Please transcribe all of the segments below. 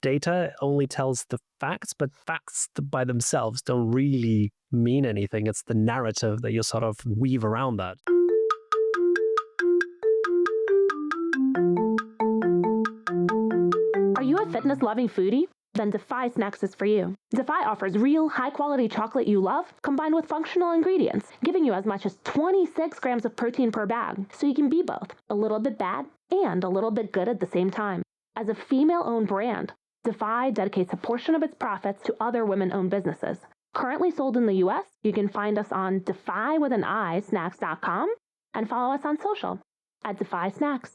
data only tells the facts, but facts by themselves don't really mean anything. It's the narrative that you sort of weave around that. Are you a fitness-loving foodie? Then Defy Snacks is for you. Defy offers real, high-quality chocolate you love, combined with functional ingredients, giving you as much as 26 grams of protein per bag, so you can be both a little bit bad and a little bit good at the same time. As a female-owned brand, Defy dedicates a portion of its profits to other women-owned businesses. Currently sold in the US, you can find us on defywithanI.snacks.com and follow us on social at Defy Snacks.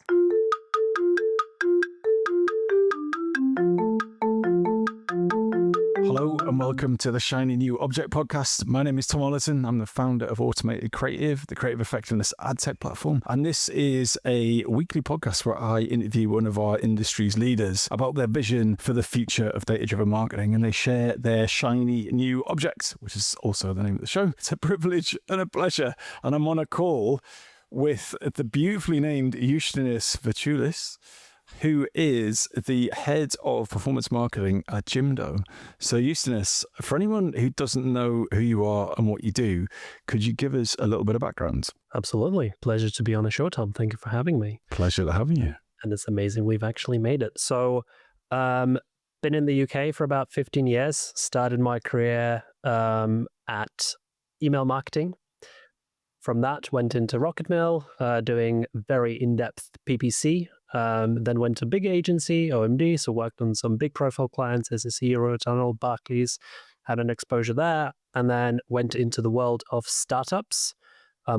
Hello and welcome to the Shiny New Object Podcast. My name is Tom Ollerton. I'm the founder of Automated Creative, the creative effectiveness ad tech platform. And this is a weekly podcast where I interview one of our industry's leaders about their vision for the future of data-driven marketing. And they share their shiny new objects, which is also the name of the show. It's a privilege and a pleasure. And I'm on a call with the beautifully named Justinas Vaičiulis, who is the head of performance marketing at Jimdo. So Justinas, for anyone who doesn't know who you are and what you do, could you give us a little bit of background? Absolutely. Pleasure to be on the show, Tom. Thank you for having me. Pleasure to having you. And it's amazing we've actually made it. So, been in the UK for about 15 years, started my career at email marketing. From that, went into Rocket Mill, doing very in-depth PPC. Then went to big agency, OMD, so worked on some big profile clients, SSE, Eurotunnel, Barclays, had an exposure there, and then went into the world of startups,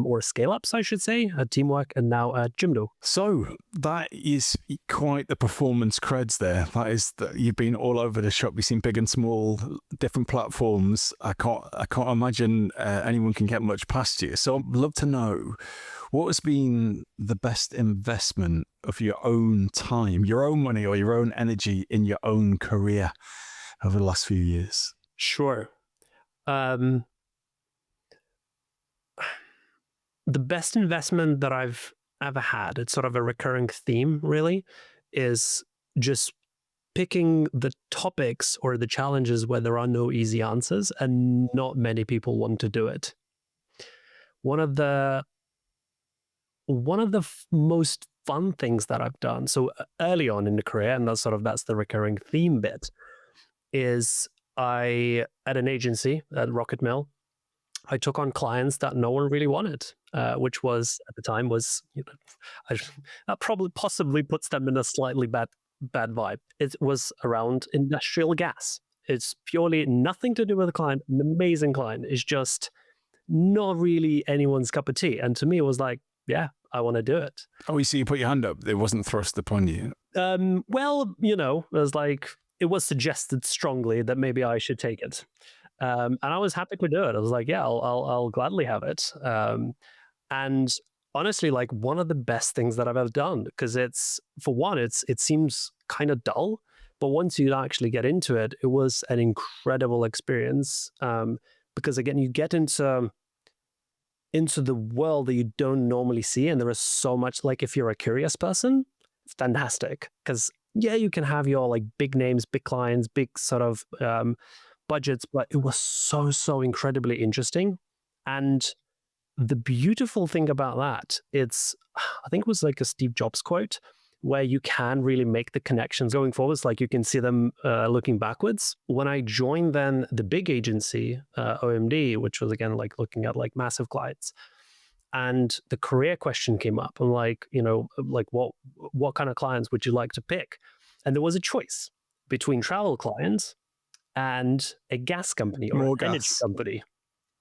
or scale-ups, I should say, at Teamwork, and now at Jimdo. So that is quite the performance creds there. That is, you've been all over the shop. You've seen big and small, different platforms. I can't imagine anyone can get much past you. So I'd love to know, what has been the best investment of your own time, your own money, or your own energy in your own career over the last few years? Sure. The best investment that I've ever had, it's sort of a recurring theme, really, is just picking the topics or the challenges where there are no easy answers and not many people want to do it. One of the most fun things that I've done, so early on in the career, and that's the recurring theme bit, is I, at an agency, at Rocket Mill, I took on clients that no one really wanted, which was, at the time, that probably possibly puts them in a slightly bad vibe. It was around industrial gas. It's purely nothing to do with the client, an amazing client. It's just not really anyone's cup of tea. And to me, it was like, yeah, I want to do it. Oh, you see, you put your hand up. It wasn't thrust upon you. Well, it was like, it was suggested strongly that maybe I should take it. And I was happy to do it. I was like, yeah, I'll gladly have it. And honestly, like, one of the best things that I've ever done, because it's, for one, it seems kind of dull, but once you actually get into it, it was an incredible experience. Because again, you get into the world that you don't normally see, and there is so much, like, if you're a curious person, it's fantastic. Because yeah, you can have your like big names, big clients, big sort of budgets, but it was so incredibly interesting. And the beautiful thing about that, I think it was like a Steve Jobs quote, where you can really make the connections going forwards, like you can see them looking backwards. When I joined then the big agency, OMD, which was again like looking at like massive clients, and the career question came up. I'm like, like what kind of clients would you like to pick? And there was a choice between travel clients and a gas company or an energy company,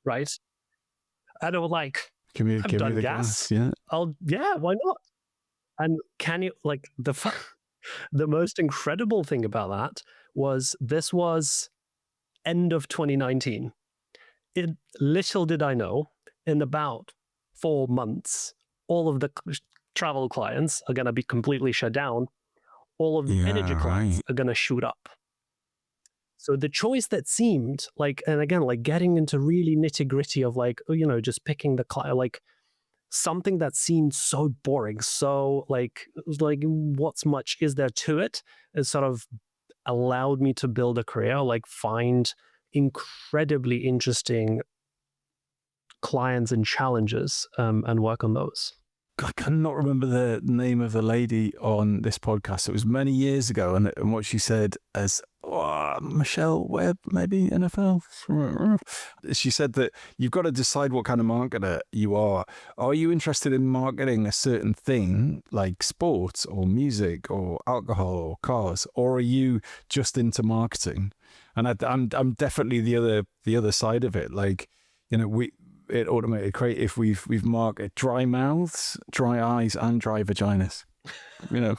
right? And I was like, give me the gas. Yeah. Yeah, why not? And can you, like, the most incredible thing about that was this was end of 2019. Little did I know, in about 4 months, all of the travel clients are going to be completely shut down. All of the energy clients are going to shoot up. So the choice that seemed like, and again, like getting into really nitty gritty of like, just picking the client, like something that seemed so boring, so like what's much is there to it, is sort of allowed me to build a career, like find incredibly interesting clients and challenges, and work on those. I cannot remember the name of the lady on this podcast. It was many years ago, and what she said as Michelle Webb, maybe NFL. She said that you've got to decide what kind of marketer you are. Are you interested in marketing a certain thing like sports or music or alcohol or cars, or are you just into marketing? And I'm definitely the other side of it. Like, you know, at Automated Creative, we've marketed dry mouths, dry eyes, and dry vaginas. You know,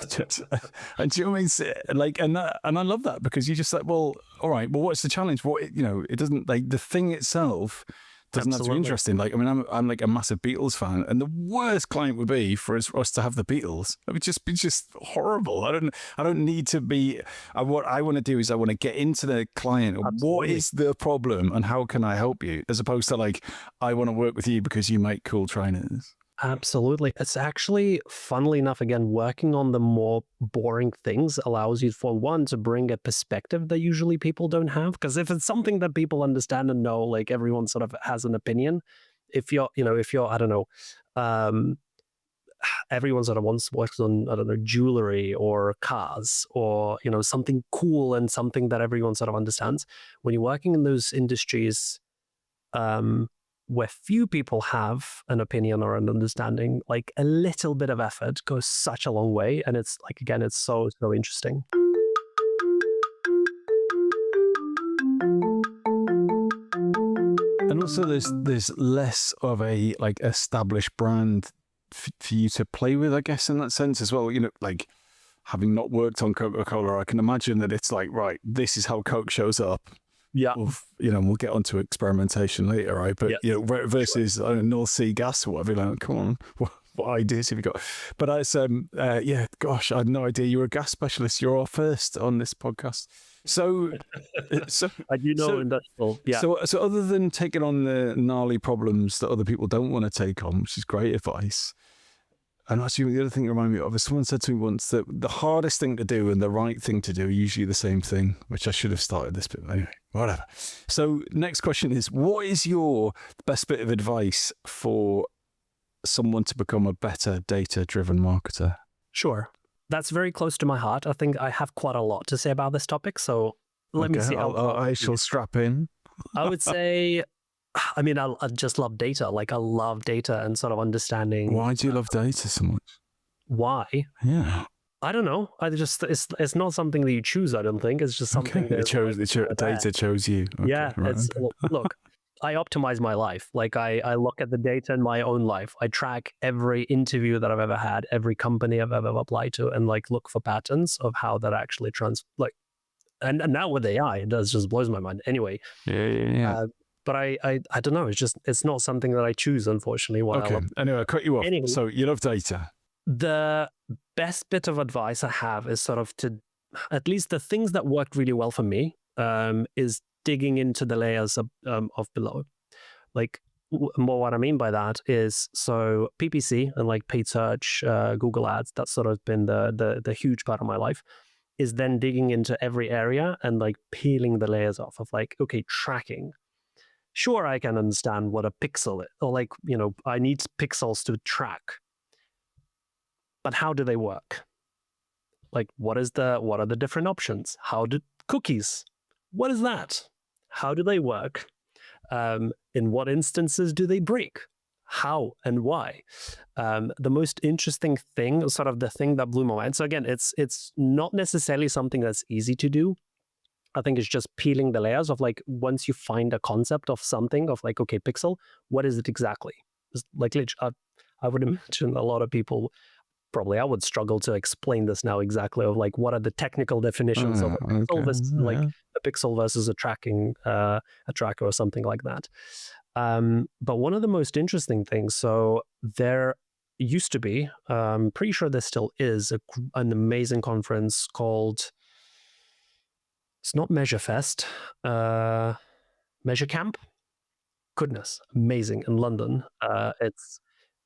and do you know what I mean? Like, and I love that, because you just like, well, all right, well, what's the challenge? What, you know, it doesn't, like, the thing itself doesn't have to be interesting. Like, I mean, I'm like a massive Beatles fan, and the worst client would be for us to have the Beatles. It would just be horrible. I don't need to be. What I want to do is I want to get into the client. Absolutely. What is the problem, and how can I help you? As opposed to like, I want to work with you because you make cool trainers. Absolutely. It's actually, funnily enough, again, working on the more boring things allows you, for one, to bring a perspective that usually people don't have. Because if it's something that people understand and know, like, everyone sort of has an opinion. If you're, I don't know, everyone sort of once works on, I don't know, jewelry or cars, or, you know, something cool and something that everyone sort of understands. When you're working in those industries, where few people have an opinion or an understanding, like, a little bit of effort goes such a long way. And it's like, again, it's so interesting. And also there's less of a like established brand for you to play with, I guess, in that sense as well. You know, like, having not worked on Coca-Cola, I can imagine that it's like, right, this is how Coke shows up. Yeah. You know, we'll get onto experimentation later, right? But, you know, versus North Sea gas or whatever, like, come on, what ideas have you got? But it's, yeah, gosh, I had no idea you were a gas specialist. You're our first on this podcast. So I do know industrial. Yeah. So other than taking on the gnarly problems that other people don't want to take on, which is great advice. And actually, the other thing that reminded me of is someone said to me once that the hardest thing to do and the right thing to do are usually the same thing, which I should have started this bit. Anyway, whatever. So next question is, what is your best bit of advice for someone to become a better data-driven marketer? Sure. That's very close to my heart. I think I have quite a lot to say about this topic. So let me see. I shall strap in. I would say, I mean, I just love data. Like, I love data and sort of understanding. Why do you love data so much? Why? Yeah. I don't know. It's not something that you choose. I don't think it's just something that data chose you. Okay, yeah. right, Look, I optimize my life. Like, I look at the data in my own life. I track every interview that I've ever had, every company I've ever applied to, and like look for patterns of how that actually and now with AI, it just blows my mind. Anyway. Yeah. But I don't know. It's not something that I choose, unfortunately. Okay. Anyway, I cut you off. Anyway, so you love data. The best bit of advice I have is sort of to, at least the things that worked really well for me, is digging into the layers of below. Like, what I mean by that is, so PPC and like paid search, Google Ads, that's sort of been the huge part of my life, is then digging into every area and like peeling the layers off of like, okay, tracking. Sure, I can understand what a pixel is, or like, you know, I need pixels to track. But how do they work? Like, what are the different options? How do cookies? What is that? How do they work? In what instances do they break? How and why? The most interesting thing, sort of the thing that blew my mind. So again, it's not necessarily something that's easy to do. I think it's just peeling the layers of like, once you find a concept of something of like, okay, pixel, what is it exactly? It's like, I would imagine a lot of people, probably I would struggle to explain this now exactly, of like, what are the technical definitions of a pixel versus like a pixel versus a tracker or something like that. But one of the most interesting things, so there used to be, pretty sure there still is, an amazing conference called, it's not Measure Fest, Measure Camp. Goodness, amazing, in London. It's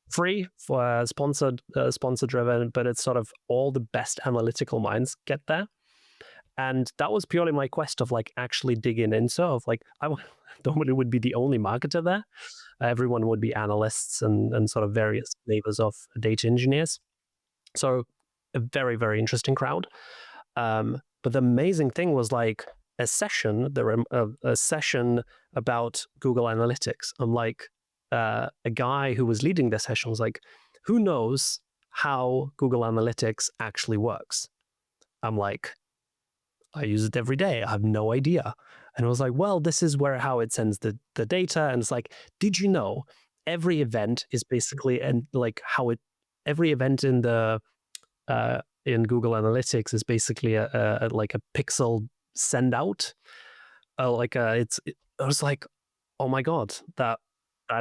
free, for sponsor driven, but it's sort of all the best analytical minds get there. And that was purely my quest of like actually digging into of like, nobody would be the only marketer there. Everyone would be analysts and sort of various flavors of data engineers. So a very, very interesting crowd. But the amazing thing was like a session about Google Analytics. I'm like, a guy who was leading the session was like, who knows how Google Analytics actually works? I'm like, I use it every day. I have no idea. And I was like, well, this is how it sends the data. And it's like, did you know every event is basically, and like every event in the in Google Analytics is basically a pixel send out. I was like, oh my God, that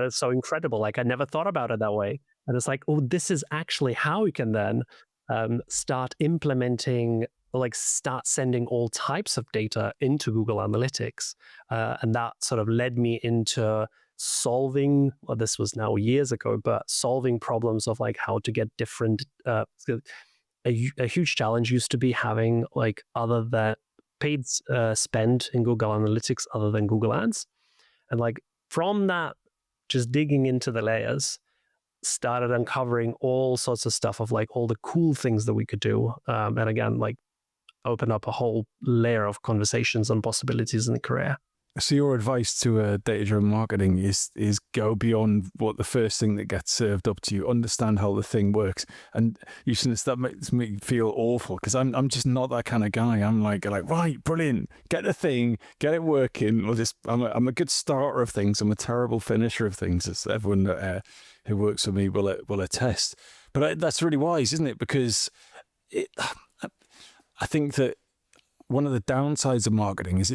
is so incredible. Like I never thought about it that way. And it's like, oh, this is actually how you can then start implementing, like start sending all types of data into Google Analytics. And that sort of led me into solving, well, this was now years ago, but solving problems of like how to get different, a huge challenge used to be having like other than paid spend in Google Analytics other than Google Ads. And like from that, just digging into the layers, started uncovering all sorts of stuff of like all the cool things that we could do. And again, like open up a whole layer of conversations and possibilities in the career. So your advice to data-driven marketing is go beyond what the first thing that gets served up to you, understand how the thing works. And Justinas, that makes me feel awful because I'm just not that kind of guy. I'm like right, brilliant, get the thing, get it working. I'm a good starter of things. I'm a terrible finisher of things, as everyone who works for me will attest. But that's really wise, isn't it? Because I think that one of the downsides of marketing is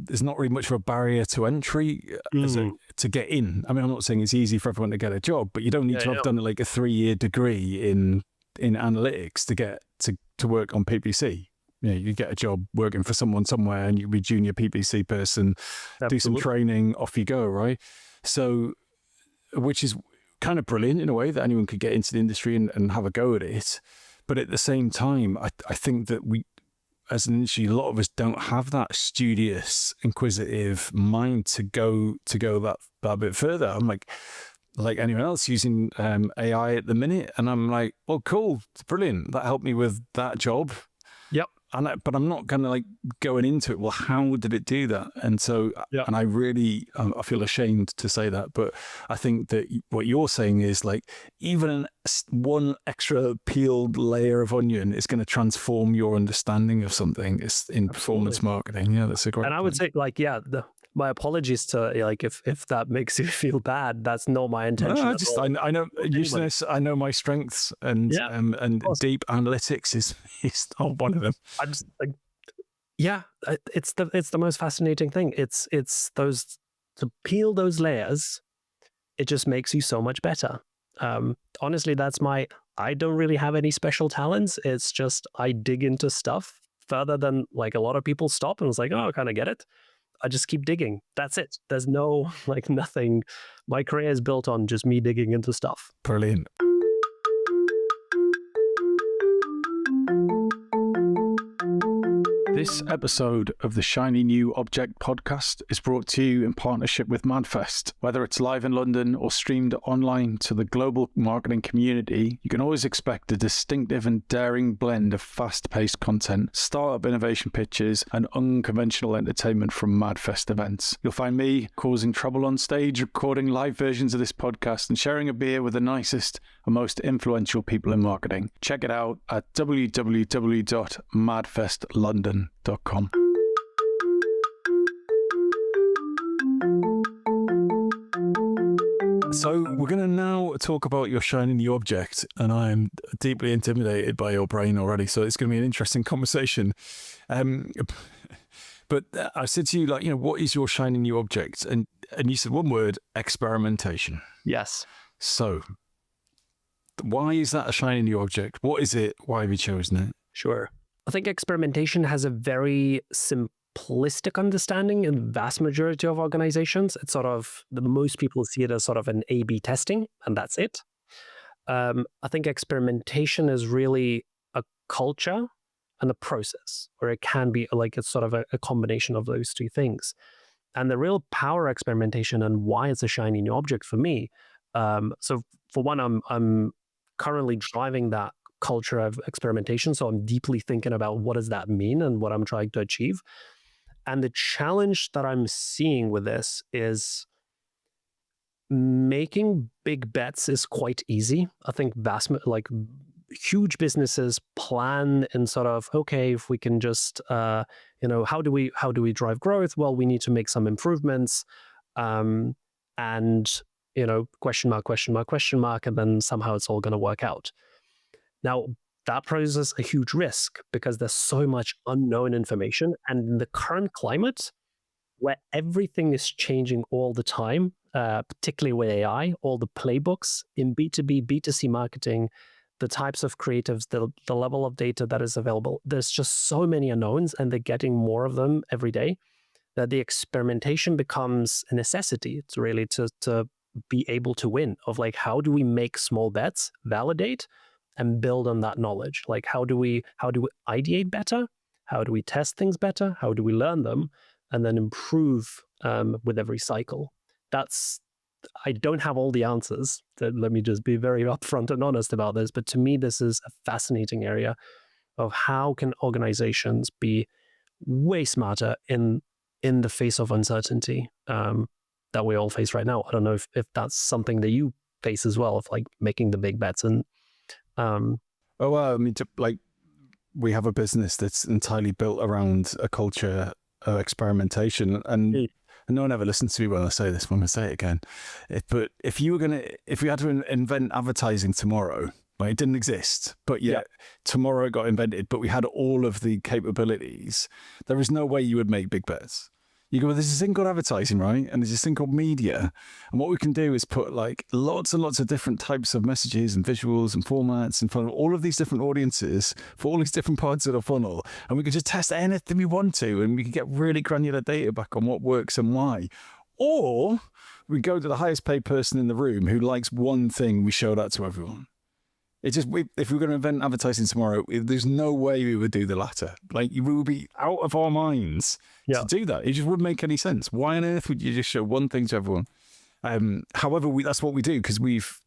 there's not really much of a barrier to entry to get in. I mean, I'm not saying it's easy for everyone to get a job, but you don't need to have done like a 3-year degree in analytics to get to work on PPC. You know, you get a job working for someone somewhere and you be junior PPC person, do some training, off you go, right? So, which is kind of brilliant in a way that anyone could get into the industry and have a go at it. But at the same time, I think that we, as an industry, a lot of us don't have that studious, inquisitive mind to go that bit further. I'm like anyone else using AI at the minute, and I'm like, well, cool, brilliant. That helped me with that job. Yep. But I'm not kind of like going into it. Well, how did it do that? And so, and I really, I feel ashamed to say that, but I think that what you're saying is like, even one extra peeled layer of onion is going to transform your understanding of something. It's in performance marketing. Yeah, that's a great. And I would say, like, my apologies to like if that makes you feel bad. That's not my intention. No, I know, Justinas, I know my strengths, and deep analytics is not one of them. I just like, it's the most fascinating thing. It's those, to peel those layers. It just makes you so much better. Honestly, I don't really have any special talents. It's just I dig into stuff further than like a lot of people stop and was like, oh, I kind of get it. I just keep digging. That's it. There's no like nothing. My career is built on just me digging into stuff. Brilliant. This episode of the Shiny New Object podcast is brought to you in partnership with MadFest. Whether it's live in London or streamed online to the global marketing community, you can always expect a distinctive and daring blend of fast-paced content, startup innovation pitches, and unconventional entertainment from MadFest events. You'll find me causing trouble on stage, recording live versions of this podcast, and sharing a beer with the nicest and most influential people in marketing. Check it out at www.madfestlondon.com. So we're going to now talk about your shiny new object, and I'm deeply intimidated by your brain already, so it's going to be an interesting conversation. But I said to you, like, you know, what is your shiny new object? And you said one word: experimentation. Yes. So why is that a shiny new object? What is it? Why have you chosen it? Sure. I think experimentation has a very simplistic understanding in the vast majority of organizations. It's sort of, most people see it as sort of an A/B testing, and that's it. I think experimentation is really a culture and the process, or it can be like it's sort of a combination of those two things. And the real power experimentation and why it's a shiny new object for me. So for one, I'm currently driving that culture of experimentation. So I'm deeply thinking about what does that mean and what I'm trying to achieve. And the challenge that I'm seeing with this is making big bets is quite easy. I think huge businesses plan in sort of, okay, if we can just, how do we drive growth? Well, we need to make some improvements, and question mark, question mark, question mark, and then somehow it's all going to work out. Now, that poses a huge risk because there's so much unknown information, and in the current climate, where everything is changing all the time, particularly with AI, all the playbooks in B2B, B2C marketing, the types of creatives, the level of data that is available. There's just so many unknowns, and they're getting more of them every day, that the experimentation becomes a necessity. It's really to be able to win, of like, how do we make small bets, validate, and build on that knowledge? Like, how do we ideate better? How do we test things better? How do we learn them? And then improve with every cycle. I don't have all the answers. Let me just be very upfront and honest about this. But to me, this is a fascinating area of how can organizations be way smarter in the face of uncertainty that we all face right now. I don't know if that's something that you face as well, of like making the big bets. And we have a business that's entirely built around a culture of experimentation, and no one ever listens to me when I say this. I'm going to say it again. But if we had to invent advertising tomorrow, it didn't exist, but yet tomorrow it got invented, but we had all of the capabilities, there is no way you would make big bets. You go, well, there's this thing called advertising, right? And there's this thing called media. And what we can do is put like lots and lots of different types of messages and visuals and formats in front of all of these different audiences for all these different parts of the funnel. And we can just test anything we want to, and we can get really granular data back on what works and why. Or we go to the highest paid person in the room who likes one thing, we show that to everyone. It's just, if we were going to invent advertising tomorrow, there's no way we would do the latter. Like, we would be out of our minds to do that. It just wouldn't make any sense. Why on earth would you just show one thing to everyone? However, that's what we do, because we've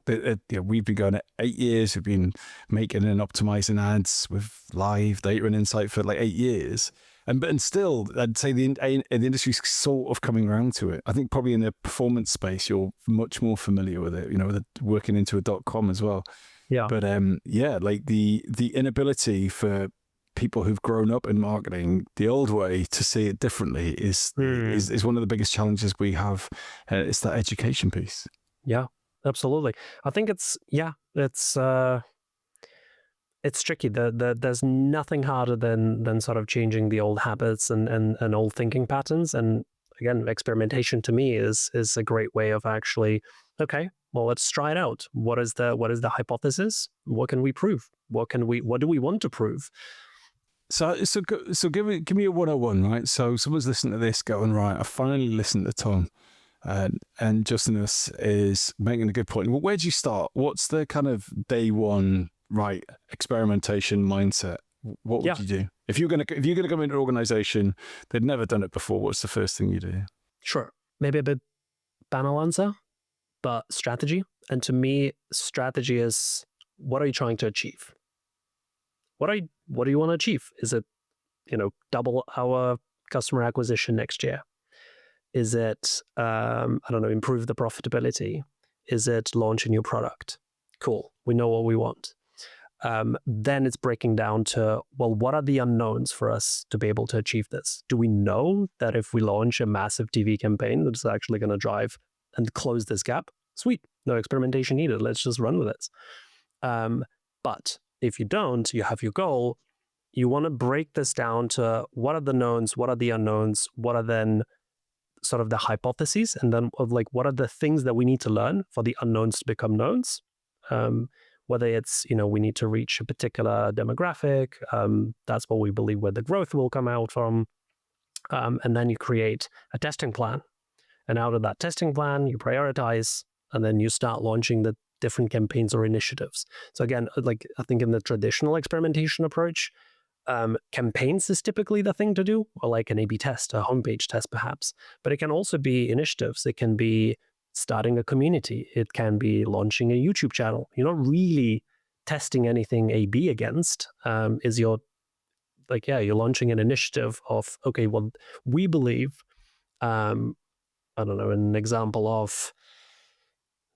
been going at 8 years. We've been making and optimizing ads with live data and insight for like 8 years. And still, I'd say the industry's sort of coming around to it. I think probably in the performance space, you're much more familiar with it, with working into a .com as well. Yeah. But like the inability for people who've grown up in marketing the old way to see it differently is one of the biggest challenges we have. It's that education piece. Yeah, absolutely. I think it's tricky. There's nothing harder than sort of changing the old habits and old thinking patterns. And again, experimentation to me is a great way of actually, okay, well, let's try it out. What is the hypothesis? What can we prove? What do we want to prove? So give me a 101, right? So someone's listening to this going, right, I finally listened to Tom. And Justinas is making a good point. Well, where do you start? What's the kind of day one, right, experimentation mindset? What would you do? If you're gonna come into an organization, they'd never done it before, what's the first thing you do? Sure. Maybe a bit banal answer, but strategy. And to me, strategy is, what are you trying to achieve? What do you want to achieve? Is it, double our customer acquisition next year? Is it, improve the profitability? Is it launch a new product? Cool. We know what we want. Then it's breaking down to, well, what are the unknowns for us to be able to achieve this? Do we know that if we launch a massive TV campaign that's actually going to drive and close this gap? Sweet. No experimentation needed. Let's just run with it. But if you don't, you have your goal. You want to break this down to, what are the knowns? What are the unknowns? What are then sort of the hypotheses? And then what are the things that we need to learn for the unknowns to become knowns? Whether it's, we need to reach a particular demographic, that's what we believe where the growth will come out from. And then you create a testing plan. And out of that testing plan, you prioritize, and then you start launching the different campaigns or initiatives. So again, I think in the traditional experimentation approach, Campaigns is typically the thing to do, or like an A/B test, a homepage test perhaps. But it can also be initiatives. It can be starting a community. It can be launching a YouTube channel. You're not really testing anything A/B against. You're launching an initiative of, okay, well, we believe, I don't know, an example of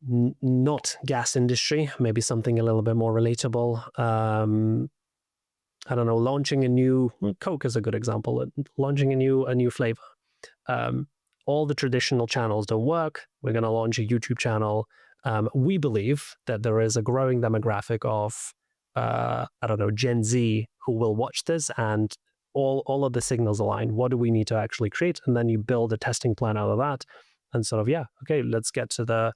not gas industry, maybe something a little bit more relatable. I don't know, launching a new Coke is a good example. Launching a new flavor. All the traditional channels don't work. We're going to launch a YouTube channel. We believe that there is a growing demographic of, Gen Z who will watch this, and all of the signals align. What do we need to actually create? And then you build a testing plan out of that, and sort of, okay, let's get to the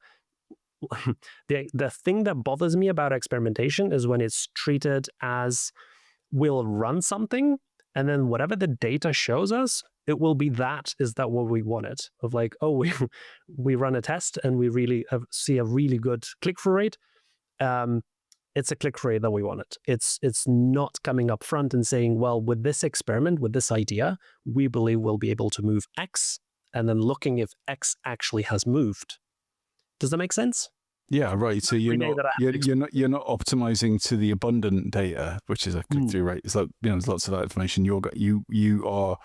thing that bothers me about experimentation is when it's treated as, we'll run something, and then whatever the data shows us, it will be is that what we wanted? Of like, oh, we run a test and we really see a really good click-through rate. It's a click-through rate that we wanted. It's not coming up front and saying, well, with this experiment, with this idea, we believe we'll be able to move X, and then looking if X actually has moved. Does that make sense? Yeah, right. So you're not optimizing to the abundant data, which is a click-through rate. It's like, there's lots of that information you are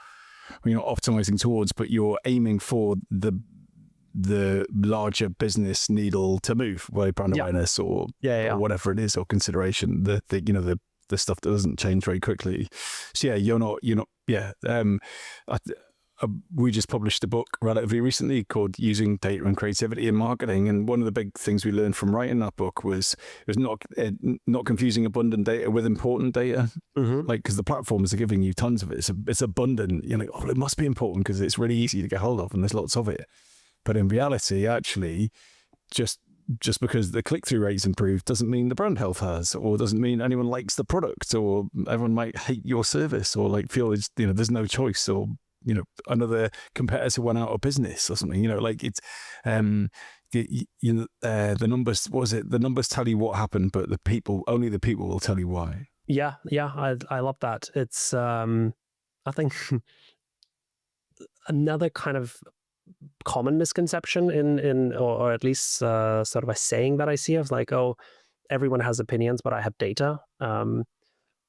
you're not optimizing towards, but you're aiming for the larger business needle to move, like brand awareness or whatever it is, or consideration. The stuff that doesn't change very quickly. So you're not. We just published a book relatively recently called Using Data and Creativity in Marketing. And one of the big things we learned from writing that book was not confusing abundant data with important data. Mm-hmm. Like, because the platforms are giving you tons of it. It's abundant. You're like, oh, it must be important because it's really easy to get hold of and there's lots of it. But in reality, actually, just because the click-through rate's improved doesn't mean the brand health has, or doesn't mean anyone likes the product, or everyone might hate your service, or like feel there's no choice, or another competitor went out of business or something. It's the numbers. What was it? The numbers tell you what happened, but only the people will tell you why. Yeah, I love that. It's I think another kind of common misconception or at least sort of a saying that I see of like, oh, everyone has opinions, but I have data.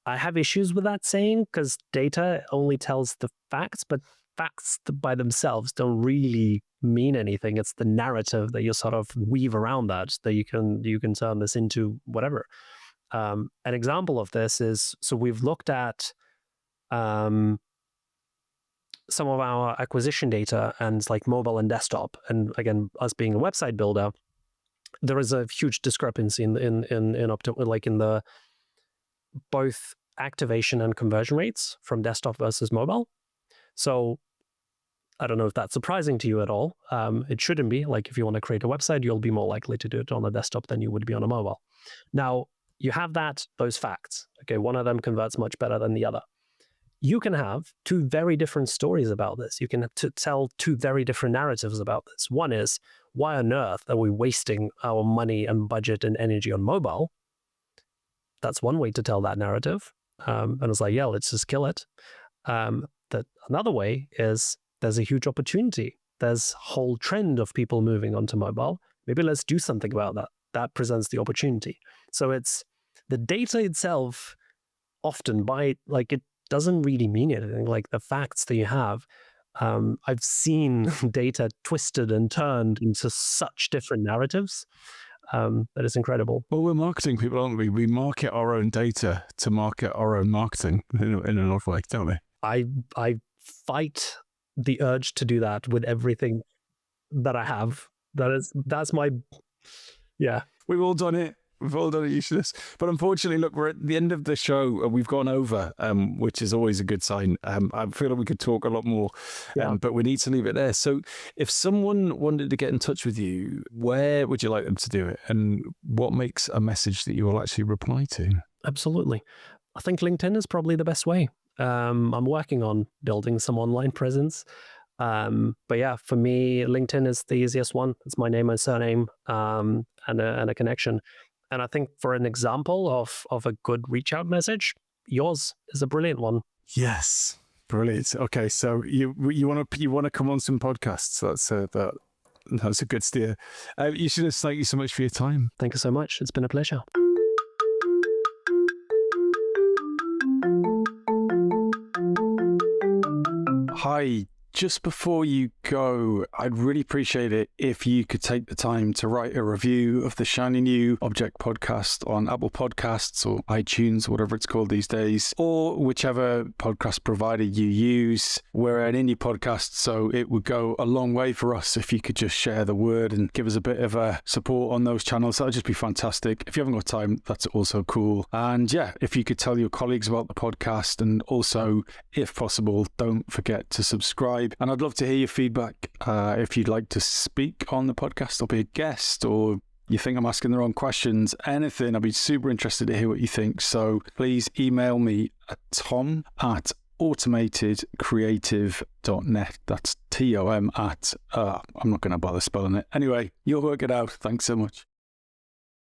I have issues with that saying because data only tells the facts, but facts by themselves don't really mean anything. It's the narrative that you sort of weave around that you can turn this into whatever. An example of this is, so we've looked at some of our acquisition data and like mobile and desktop, and again, us being a website builder, there is a huge discrepancy in the both activation and conversion rates from desktop versus mobile. So I don't know if that's surprising to you at all. It shouldn't be. Like, if you want to create a website, you'll be more likely to do it on a desktop than you would be on a mobile. Now, you have those facts. Okay, one of them converts much better than the other. You can have two very different stories about this. You can tell two very different narratives about this. One is, why on earth are we wasting our money and budget and energy on mobile? That's one way to tell that narrative. And it's like, yeah, let's just kill it. That another way is, there's a huge opportunity. There's a whole trend of people moving onto mobile. Maybe let's do something about that. That presents the opportunity. So it's the data itself often it doesn't really mean anything. Like the facts that you have, I've seen data twisted and turned into such different narratives. That is incredible. Well, we're marketing people, aren't we? We market our own data to market our own marketing in an odd way, don't we? I fight the urge to do that with everything that I have. That's my, yeah. We've all done it. We've all done it, Justinas. But unfortunately, look, we're at the end of the show. We've gone over, which is always a good sign. I feel like we could talk a lot more, but we need to leave it there. So if someone wanted to get in touch with you, where would you like them to do it? And what makes a message that you will actually reply to? Absolutely. I think LinkedIn is probably the best way. I'm working on building some online presence. But yeah, for me, LinkedIn is the easiest one. It's my name and surname, and a connection. And I think for an example of a good reach out message, yours is a brilliant one. Yes. Brilliant. Okay, so you want to come on some podcasts. That's a good steer. Justinas, thank you so much for your time. Thank you so much. It's been a pleasure. Hi. Just before you go, I'd really appreciate it if you could take the time to write a review of the Shiny New Object podcast on Apple Podcasts or iTunes, whatever it's called these days, or whichever podcast provider you use. We're an indie podcast, so it would go a long way for us if you could just share the word and give us a bit of a support on those channels. That would just be fantastic. If you haven't got time, that's also cool. And yeah, if you could tell your colleagues about the podcast, and also, if possible, don't forget to subscribe. And I'd love to hear your feedback. If you'd like to speak on the podcast or be a guest, or you think I'm asking the wrong questions, anything, I'd be super interested to hear what you think. So please email me at tom@automatedcreative.net. That's TOM at, I'm not going to bother spelling it. Anyway, you'll work it out. Thanks so much.